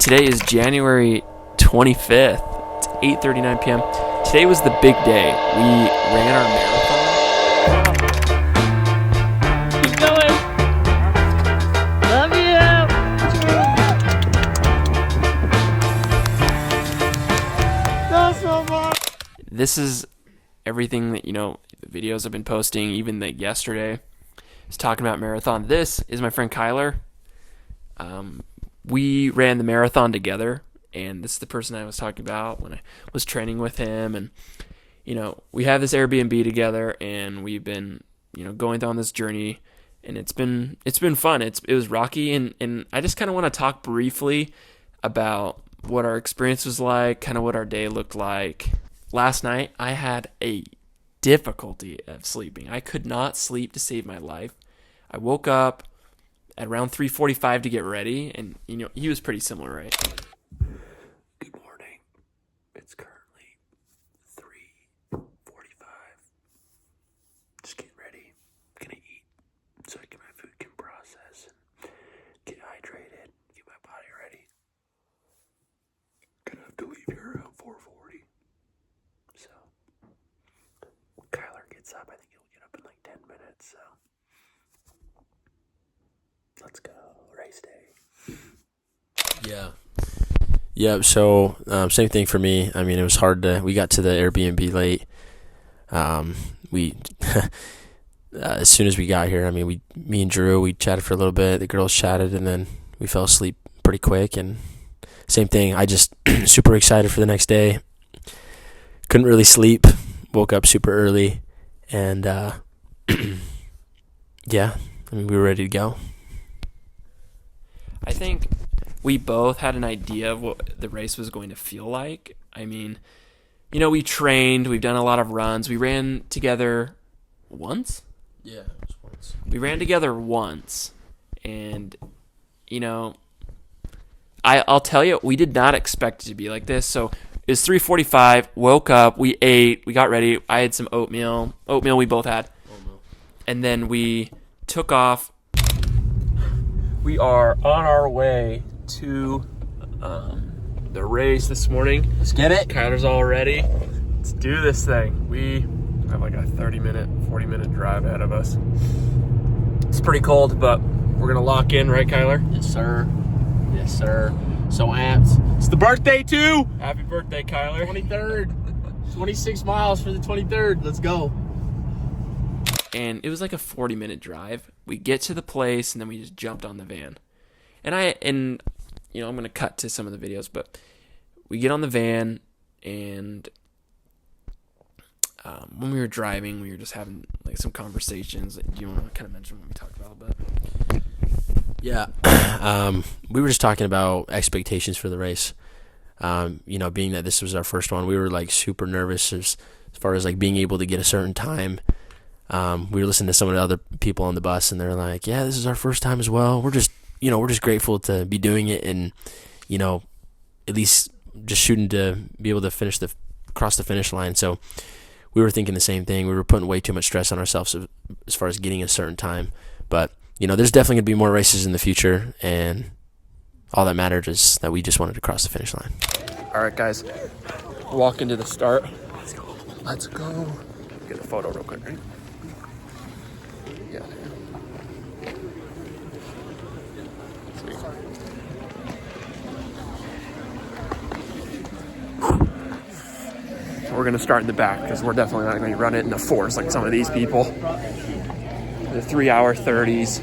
Today is January 25th. It's 8:39 p.m. Today was the big day. We ran our marathon. Keep going. Love you. Not so much. This is everything that, the videos I've been posting, even like yesterday, is talking about marathon. This is my friend Kyler. We ran the marathon together, and this is the person I was talking about when I was training with him. And, we have this Airbnb together, and we've been, going down this journey, and it's been fun. It was rocky, and I just kind of want to talk briefly about what our experience was like, kind of what our day looked like. Last night, I had a difficulty of sleeping. I could not sleep to save my life. I woke up at around 3:45 to get ready, and he was pretty similar, right? Good morning. It's currently 3:45. Just getting ready. I'm gonna eat so I my food can process and get hydrated, get my body ready. Gonna have to leave here around 4:40. So when Kyler gets up, I think he'll get up in like 10 minutes. So let's go, race day. Yeah, so same thing for me. I mean, it was hard we got to the Airbnb late. We as soon as we got here, me and Drew, we chatted for a little bit. The girls chatted, and then we fell asleep pretty quick. And same thing, I just super excited for the next day. Couldn't really sleep. Woke up super early, and yeah, we were ready to go. I think we both had an idea of what the race was going to feel like. We trained, we've done a lot of runs. We ran together once? Yeah, it was once. We ran together once. And, I'll tell you, we did not expect it to be like this. So it was 3:45, woke up, we ate, we got ready. I had some oatmeal. Oatmeal we both had. And then we took off. We are on our way to the race this morning. Let's get it. Kyler's all ready. Let's do this thing. We have like a 40-minute drive ahead of us. It's pretty cold, but we're going to lock in, right, Kyler? Yes, sir. Yes, sir. So amped. It's the birthday, too. Happy birthday, Kyler. 23rd. 26 miles for the 23rd. Let's go. And it was like a 40-minute drive. We get to the place, and then we just jumped on the van. And I'm going to cut to some of the videos, but we get on the van, and when we were driving, we were just having like some conversations. Do you want to kind of mention what we talked about a bit? Yeah. We were just talking about expectations for the race. Being that this was our first one, we were like super nervous as far as like being able to get a certain time. We were listening to some of the other people on the bus, and they're like, yeah, this is our first time as well. We're just grateful to be doing it, and, at least just shooting to be able to cross the finish line. So we were thinking the same thing. We were putting way too much stress on ourselves as far as getting a certain time. But, there's definitely going to be more races in the future, and all that mattered is that we just wanted to cross the finish line. All right, guys. Walking to the start. Let's go. Get a photo real quick, right? Yeah. So we're going to start in the back because we're definitely not going to run it in the force like some of these people. The 3-hour 30s.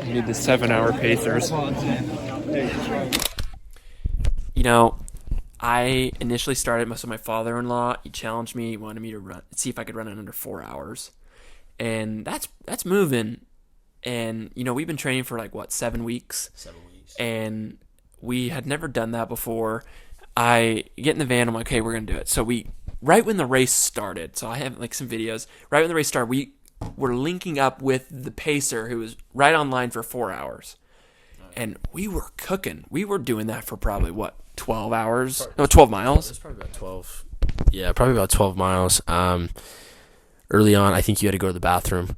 You need the 7-hour pacers. I initially started with my father-in-law. He challenged me. He wanted me to see if I could run it under 4 hours. And that's moving. And, we've been training for 7 weeks? 7 weeks. And we had never done that before. I get in the van. I'm like, okay, we're going to do it. So right when the race started, so I have some videos. Right when the race started, we were linking up with the pacer who was right on line for 4 hours. And we were cooking. We were doing that for probably, 12 hours? No, 12 miles? It's probably about 12. Yeah, probably about 12 miles. Early on, I think you had to go to the bathroom.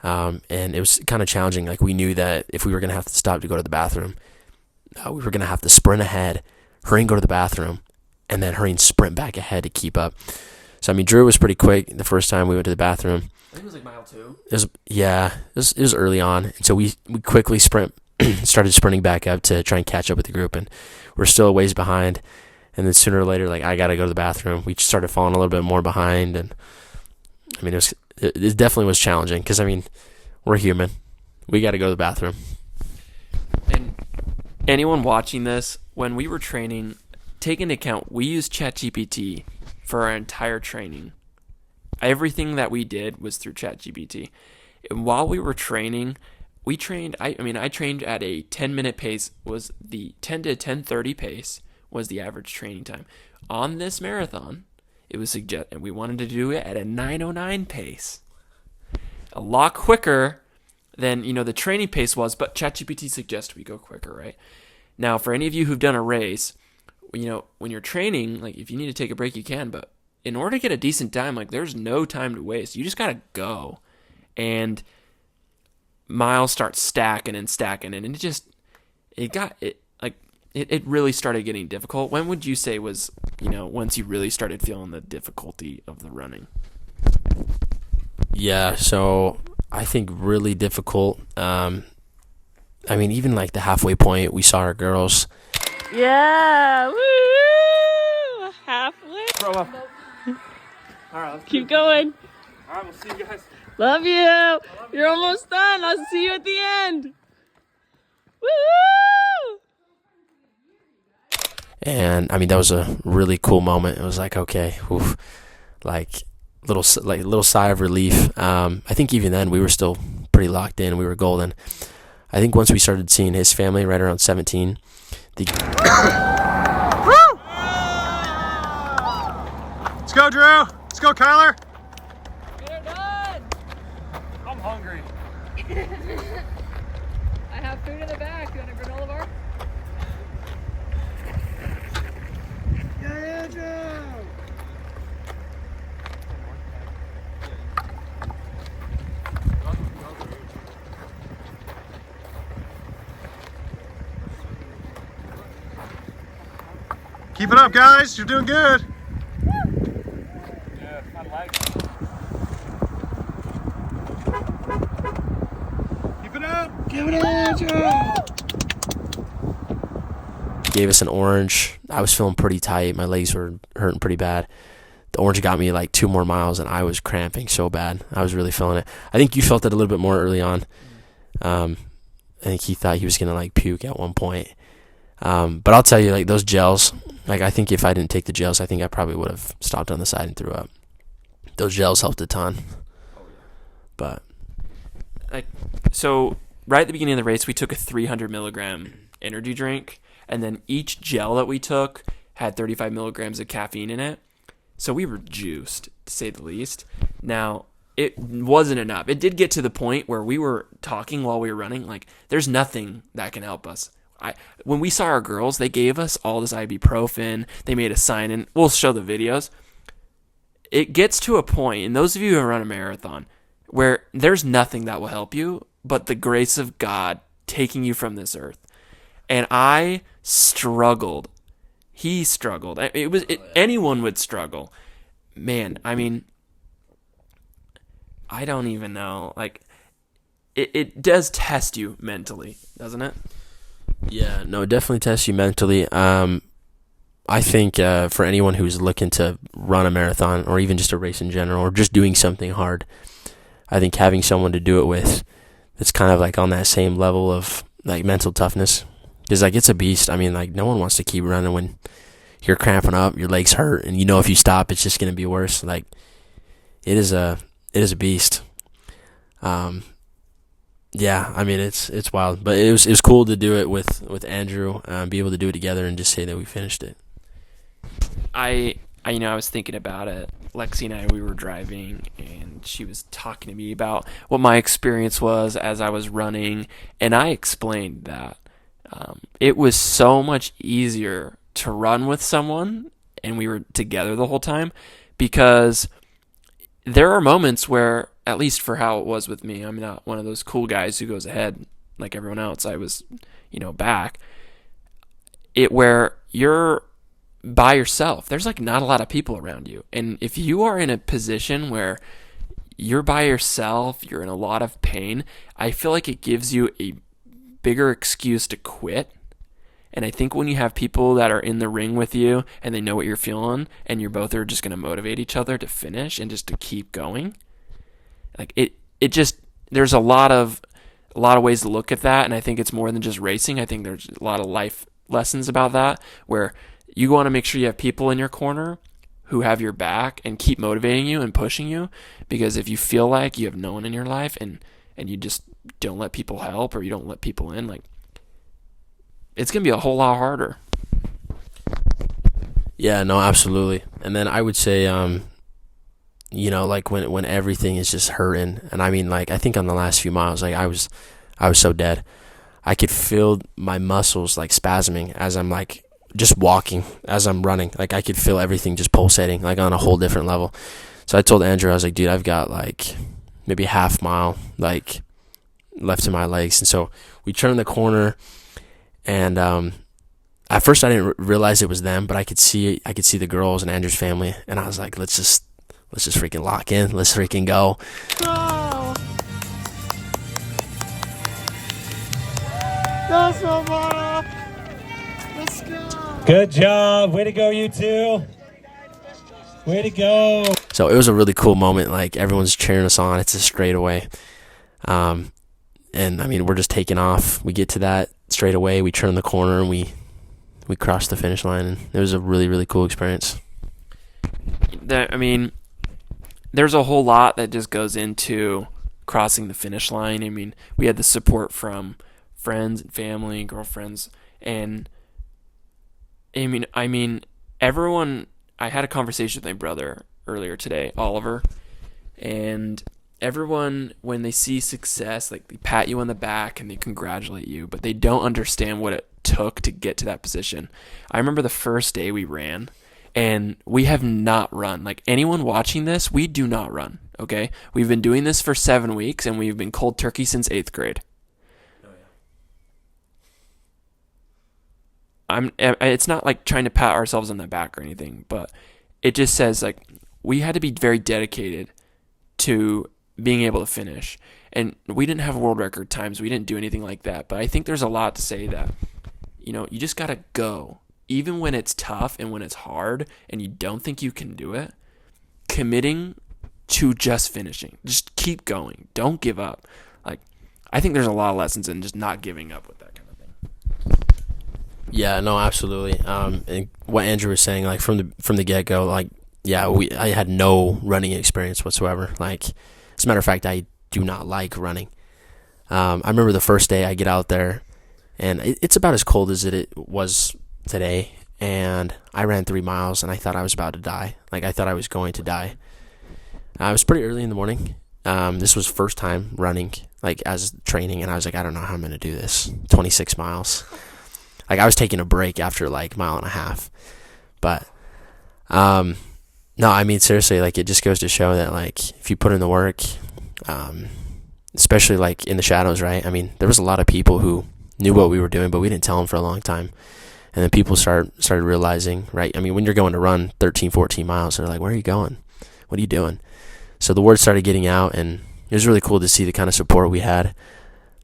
And it was kind of challenging. We knew that if we were going to have to stop to go to the bathroom, we were going to have to sprint ahead, hurry and go to the bathroom, and then hurry and sprint back ahead to keep up. So, I mean, Drew was pretty quick the first time we went to the bathroom. I think it was like mile 2. It was early on. And so we quickly started sprinting back up to try and catch up with the group. And we're still a ways behind. And then sooner or later, like, I got to go to the bathroom. We started falling a little bit more behind. And, I mean, it definitely was challenging because, I mean, we're human. We got to go to the bathroom. And anyone watching this, when we were training, take into account, we used ChatGPT for our entire training. Everything that we did was through ChatGPT. And while we were training, I trained at a 10-minute pace, was the 10 to 10:30 pace was the average training time. On this marathon, it was and we wanted to do it at a 9:09 pace. A lot quicker than, the training pace was, but ChatGPT suggests we go quicker, right? Now, for any of you who've done a race, when you're training, like, if you need to take a break, you can, but in order to get a decent time, like, there's no time to waste. You just got to go. And miles start stacking, and it really started getting difficult. When would you say was, once you really started feeling the difficulty of the running? Yeah, so I think really difficult. I mean, even like the halfway point, we saw our girls. Yeah. Woo! Halfway. All right, Keep going. All right, we'll see you guys. Love you. You're almost done. I'll see you at the end. Woo! And I mean, that was a really cool moment. It was like, okay, oof, like little sigh of relief. I think even then we were still pretty locked in. We were golden. I think once we started seeing his family right around 17, Let's go, Drew. Let's go, Kyler. Get her done. I'm hungry. I have food in the back. You want a granola bar? Yeah, Drew. Keep it up, guys. You're doing good. Yeah, I like it. Keep it up. Give it up, Drew. gave us an orange. I was feeling pretty tight. My legs were hurting pretty bad. The orange got me like 2 more miles, and I was cramping so bad. I was really feeling it. I think you felt it a little bit more early on. I think he thought he was going to like puke at one point. But I'll tell you, like, those gels, like, I think if I didn't take the gels, I think I probably would have stopped on the side and threw up. Those gels helped a ton. But so right at the beginning of the race, we took a 300 milligram energy drink, and then each gel that we took had 35 milligrams of caffeine in it. So we were juiced, to say the least. Now, it wasn't enough. It did get to the point where we were talking while we were running. Like, there's nothing that can help us. When we saw our girls, they gave us all this ibuprofen. They made us sign in. We'll show the videos. It gets to a point, and those of you who run a marathon, where there's nothing that will help you but the grace of God taking you from this earth. And I struggled. He struggled. Anyone would struggle. Man, I mean, I don't even know. Like, it does test you mentally, doesn't it? yeah, no, it definitely tests you mentally. I think for anyone who's looking to run a marathon or even just a race in general or just doing something hard, I think having someone to do it with that's kind of like on that same level of like mental toughness, because like it's a beast. I mean, like no one wants to keep running when you're cramping up, your legs hurt, and you know if you stop, it's just gonna be worse. Like it is a beast. Yeah, I mean it's wild, but it was cool to do it with Andrew, be able to do it together and just say that we finished it. I was thinking about it. Lexi and I, we were driving, and she was talking to me about what my experience was as I was running, and I explained that it was so much easier to run with someone, and we were together the whole time, because there are moments where, at least for how it was with me, I'm not one of those cool guys who goes ahead like everyone else. I was, back. where you're by yourself. There's like not a lot of people around you. And if you are in a position where you're by yourself, you're in a lot of pain, I feel like it gives you a bigger excuse to quit. And I think when you have people that are in the ring with you and they know what you're feeling and you both are just going to motivate each other to finish and just to keep going, like it just, there's a lot of ways to look at that. And I think it's more than just racing. I think there's a lot of life lessons about that, where you want to make sure you have people in your corner who have your back and keep motivating you and pushing you. Because if you feel like you have no one in your life and you just don't let people help or you don't let people in, like, it's going to be a whole lot harder. Yeah, no, absolutely. And then I would say, like when everything is just hurting, and I mean, like, I think on the last few miles, like I was so dead. I could feel my muscles like spasming as I'm like just walking, as I'm running. Like I could feel everything just pulsating, like on a whole different level. So I told Andrew, I was like, dude, I've got like maybe a half mile like left in my legs. And so we turned the corner. And at first I didn't realize it was them, but I could see the girls and Andrew's family, and I was like, let's just freaking lock in. Let's freaking go. Go! Go, Silvana! Let's go! Good job. Way to go, you two. Way to go. So it was a really cool moment. Like everyone's cheering us on. It's a straightaway. And I mean, we're just taking off. We get to that straightaway. We turn the corner and we cross the finish line. And it was a really, really cool experience. I mean, there's a whole lot that just goes into crossing the finish line. I mean, we had the support from friends and family and girlfriends. And I mean, everyone, I had a conversation with my brother earlier today, Oliver, and everyone, when they see success, like they pat you on the back and they congratulate you, but they don't understand what it took to get to that position. I remember the first day we ran, and we have not run. Like anyone watching this, we do not run, okay? We've been doing this for 7 weeks, and we've been cold turkey since 8th grade. It's not like trying to pat ourselves on the back or anything, but it just says like we had to be very dedicated to being able to finish. And we didn't have world record times. We didn't do anything like that. But I think there's a lot to say that, you just got to go. Even when it's tough and when it's hard and you don't think you can do it, committing to just finishing. Just keep going. Don't give up. Like, I think there's a lot of lessons in just not giving up with that kind of thing. Yeah, no, absolutely. And what Andrew was saying, like from the get-go, like, yeah, I had no running experience whatsoever. Like, as a matter of fact, I do not like running. I remember the first day I get out there, and it's about as cold as it was today, and I ran 3 miles, and I thought I was about to die. Like, I thought I was going to die. It was pretty early in the morning. This was first time running, like, as training, and I was like, I don't know how I'm going to do this. 26 miles. Like, I was taking a break after, like, mile and a half. But, no, I mean, seriously, like, it just goes to show that, like, if you put in the work, especially, like, in the shadows, right? I mean, there was a lot of people who knew what we were doing, but we didn't tell them for a long time. And then people started realizing, right? I mean, when you're going to run 13, 14 miles, they're like, where are you going? What are you doing? So the word started getting out, and it was really cool to see the kind of support we had.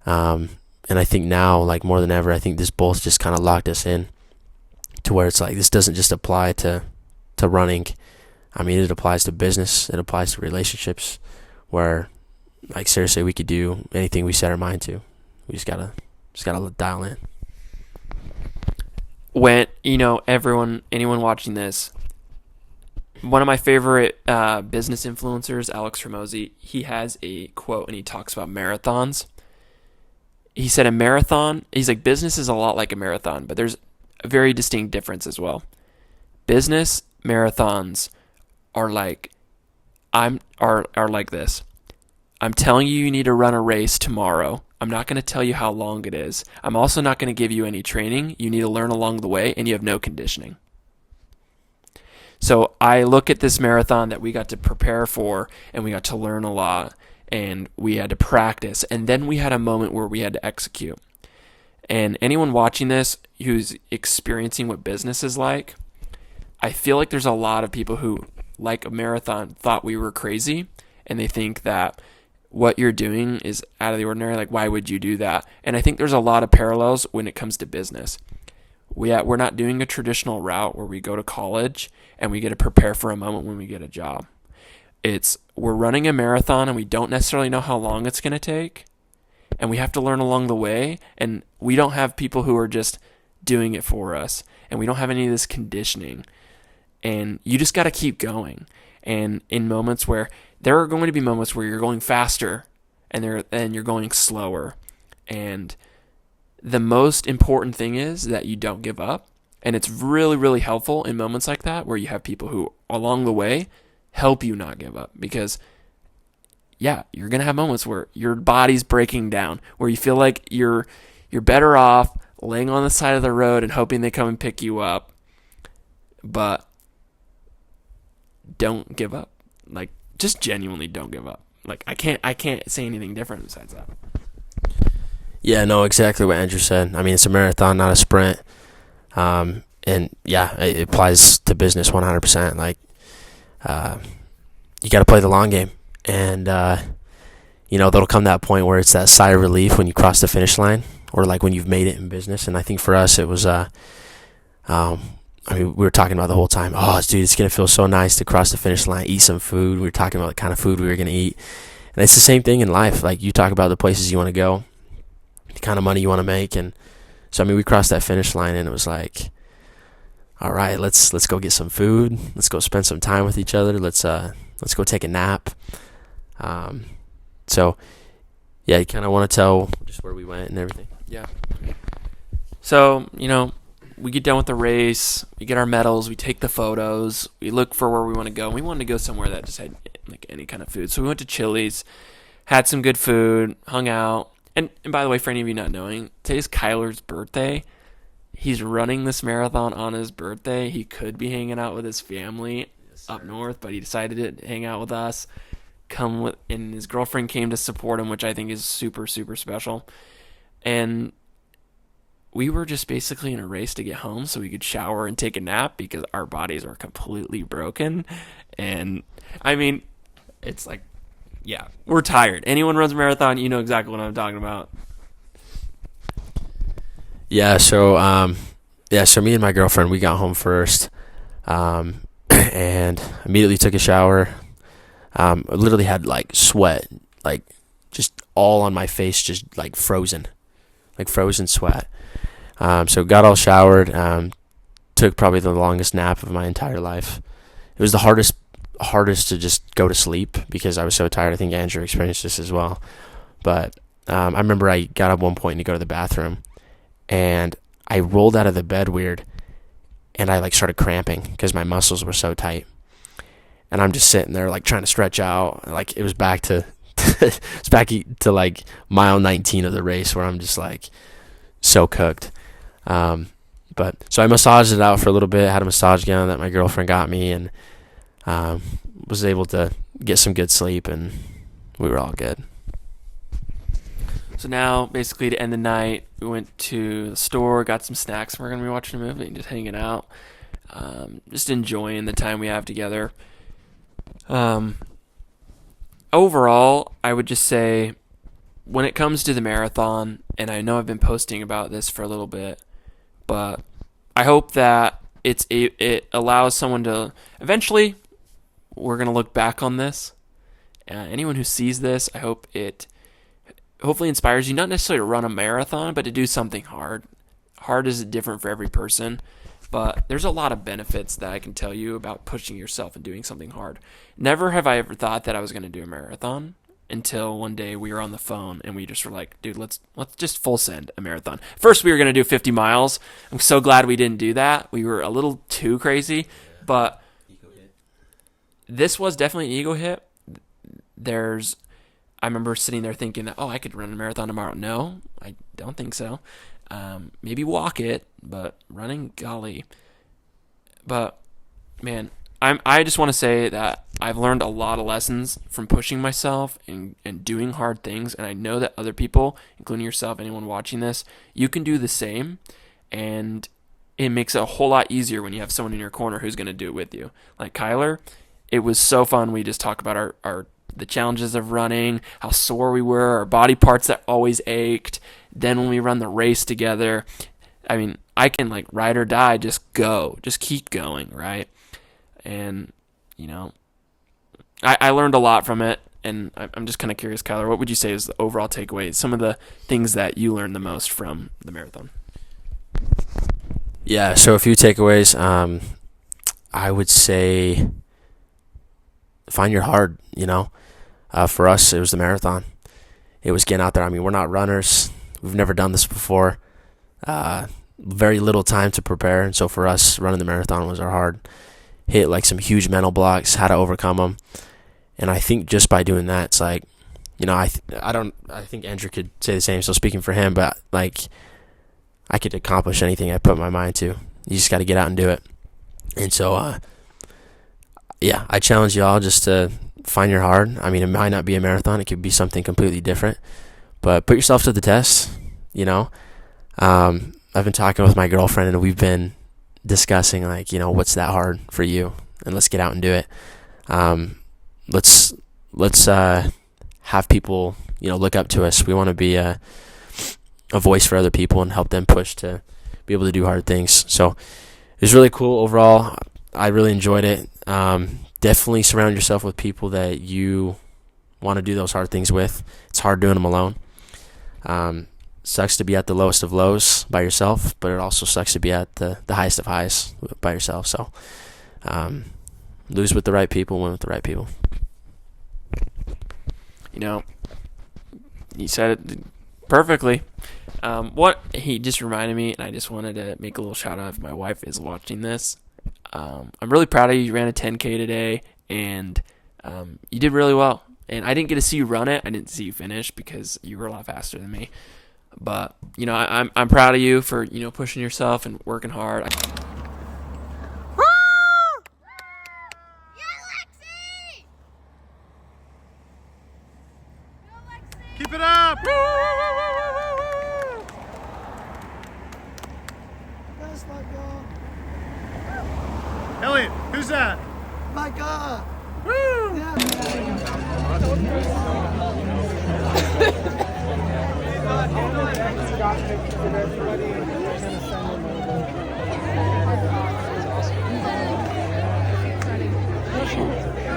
And I think now, like, more than ever, I think this both just kind of locked us in to where it's like, this doesn't just apply to running. I mean, it applies to business. It applies to relationships where, like, seriously, we could do anything we set our mind to. We just gotta dial in. When, anyone watching this, one of my favorite business influencers, Alex Hormozy, he has a quote and he talks about marathons. He said a marathon, he's like, business is a lot like a marathon, but there's a very distinct difference as well. Business marathons are like, are like this. I'm telling you need to run a race tomorrow. I'm not going to tell you how long it is. I'm also not going to give you any training. You need to learn along the way, and you have no conditioning. So I look at this marathon that we got to prepare for, and we got to learn a lot, and we had to practice, and then we had a moment where we had to execute. And anyone watching this who's experiencing what business is like, I feel like there's a lot of people who, like a marathon, thought we were crazy, and they think that what you're doing is out of the ordinary. Like, why would you do that? And I think there's a lot of parallels when it comes to business. We're not doing a traditional route where we go to college and we get to prepare for a moment when we get a job. We're running a marathon and we don't necessarily know how long it's going to take, and we have to learn along the way, and we don't have people who are just doing it for us, and we don't have any of this conditioning, and you just got to keep going. And in moments where there are going to be moments where you're going faster and you're going slower, and the most important thing is that you don't give up. And it's really, really helpful in moments like that where you have people who along the way help you not give up, because yeah, you're going to have moments where your body's breaking down, where you feel like you're better off laying on the side of the road and hoping they come and pick you up. But don't give up. Like, just genuinely don't give up. Like, I can't say anything different besides that. Yeah, no, exactly what Andrew said. I mean, it's a marathon, not a sprint. And yeah, it applies to business 100%. Like, you got to play the long game. And, there'll come that point where it's that sigh of relief when you cross the finish line, or like when you've made it in business. And I think for us, it was, we were talking about the whole time, dude, it's going to feel so nice to cross the finish line, eat some food. We were talking about the kind of food we were going to eat. And it's the same thing in life. Like, you talk about the places you want to go, the kind of money you want to make. And so, we crossed that finish line, and it was like, all right, let's go get some food. Let's go spend some time with each other. Let's go take a nap. So yeah, you kind of want to tell just where we went and everything. Yeah. So, we get done with the race, we get our medals, we take the photos, we look for where we want to go. We wanted to go somewhere that just had like any kind of food. So we went to Chili's, had some good food, hung out. And by the way, for any of you not knowing, today's Kyler's birthday. He's running this marathon on his birthday. He could be hanging out with his family up north, but he decided to hang out with us. And his girlfriend came to support him, which I think is super, super special. And we were just basically in a race to get home so we could shower and take a nap because our bodies are completely broken. And it's like, yeah, we're tired. Anyone runs a marathon, you know exactly what I'm talking about. Yeah, so me and my girlfriend, we got home first, and immediately took a shower. I literally had like sweat, like just all on my face, just like frozen sweat. So got all showered, took probably the longest nap of my entire life. It was the hardest to just go to sleep because I was so tired. I think Andrew experienced this as well. But I remember I got up one point to go to the bathroom, and I rolled out of the bed weird, and I like started cramping because my muscles were so tight. And I'm just sitting there like trying to stretch out. Like, it was back to it's back to like mile 19 of the race where I'm just like so cooked. But so I massaged it out for a little bit, had a massage gun that my girlfriend got me, and was able to get some good sleep, and we were all good. So now, basically, to end the night, we went to the store, got some snacks, and we're going to be watching a movie and just hanging out, just enjoying the time we have together. Overall, I would just say, when it comes to the marathon, and I know I've been posting about this for a little bit, but I hope that it allows someone to eventually, we're going to look back on this. Anyone who sees this, I hope it hopefully inspires you, not necessarily to run a marathon, but to do something hard. Hard is different for every person, but there's a lot of benefits that I can tell you about pushing yourself and doing something hard. Never have I ever thought that I was going to do a marathon until one day we were on the phone and we just were like, dude, let's just full send a marathon. First, we were going to do 50 miles. I'm so glad we didn't do that. We were a little too crazy, but this was definitely an ego hit. I remember sitting there thinking that, I could run a marathon tomorrow. No, I don't think so. Maybe walk it, but running, golly. But, man, I just want to say that I've learned a lot of lessons from pushing myself and doing hard things, and I know that other people, including yourself, anyone watching this, you can do the same, and it makes it a whole lot easier when you have someone in your corner who's going to do it with you. Like Kyler, it was so fun. We just talk about the challenges of running, how sore we were, our body parts that always ached. Then when we run the race together, I mean, I can like ride or die, just keep going, right? And, you know, I learned a lot from it, and I'm just kind of curious, Kyler, what would you say is the overall takeaway, some of the things that you learned the most from the marathon? Yeah, so a few takeaways. I would say find your hard, For us, it was the marathon. It was getting out there. I mean, we're not runners. We've never done this before. Very little time to prepare, and so for us, running the marathon was our hard. Hit like some huge mental blocks, how to overcome them. And I think just by doing that, it's like, I think Andrew could say the same, so speaking for him, but like, I could accomplish anything I put my mind to. You just got to get out and do it. And so, I challenge y'all just to find your hard. I mean, it might not be a marathon. It could be something completely different. But put yourself to the test, I've been talking with my girlfriend, and we've been discussing, like, what's that hard for you? And let's get out and do it. Let's have people, look up to us. We want to be a voice for other people and help them push to be able to do hard things. So it was really cool overall. I really enjoyed it. Definitely surround yourself with people that you want to do those hard things with. It's hard doing them alone. Sucks to be at the lowest of lows by yourself, but it also sucks to be at the highest of highs by yourself. So lose with the right people, win with the right people. You said it perfectly. What he just reminded me, and I just wanted to make a little shout out if my wife is watching this. I'm really proud of you. You ran a 10K today, and you did really well. And I didn't get to see you run it. I didn't see you finish because you were a lot faster than me. But I'm proud of you for pushing yourself and working hard. Keep it up! That's my God. Elliot, who's that? My God! Woo! Yeah.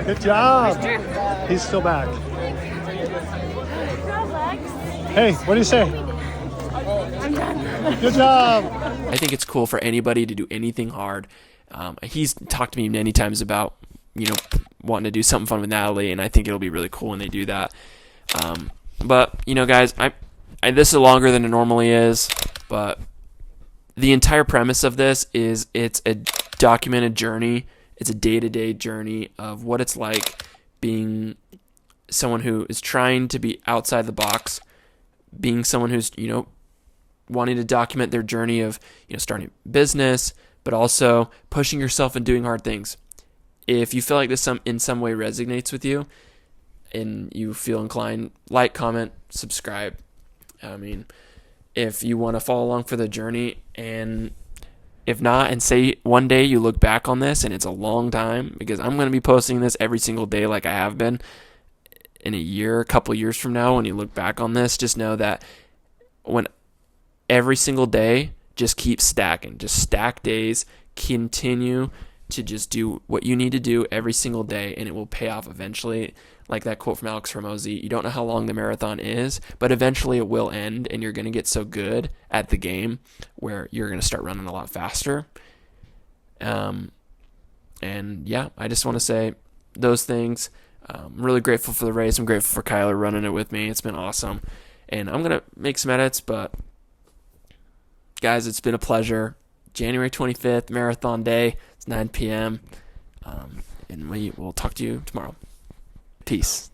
Good job. He's still back. Hey, what do you say? I'm done. Good job. I think it's cool for anybody to do anything hard. He's talked to me many times about, wanting to do something fun with Natalie, and I think it'll be really cool when they do that. But, guys, this is longer than it normally is, but the entire premise of this is it's a documented journey. It's a day-to-day journey of what it's like being someone who is trying to be outside the box, being someone who's, wanting to document their journey of, starting a business, but also pushing yourself and doing hard things. If you feel like this in some way resonates with you and you feel inclined, like, comment, subscribe. I mean, if you want to follow along for the journey, and if not, and say one day you look back on this and it's a long time, because I'm going to be posting this every single day like I have been. In a couple years from now, when you look back on this, just know that when every single day, just keep stacking. Just stack days. Continue to just do what you need to do every single day, and it will pay off eventually. Like that quote from Alex Hormozy, you don't know how long the marathon is, but eventually it will end, and you're going to get so good at the game where you're going to start running a lot faster. And yeah, I just want to say those things. I'm really grateful for the race. I'm grateful for Kyler running it with me. It's been awesome. And I'm going to make some edits, but guys, it's been a pleasure. January 25th, Marathon Day. It's 9 p.m. And we will talk to you tomorrow. Peace.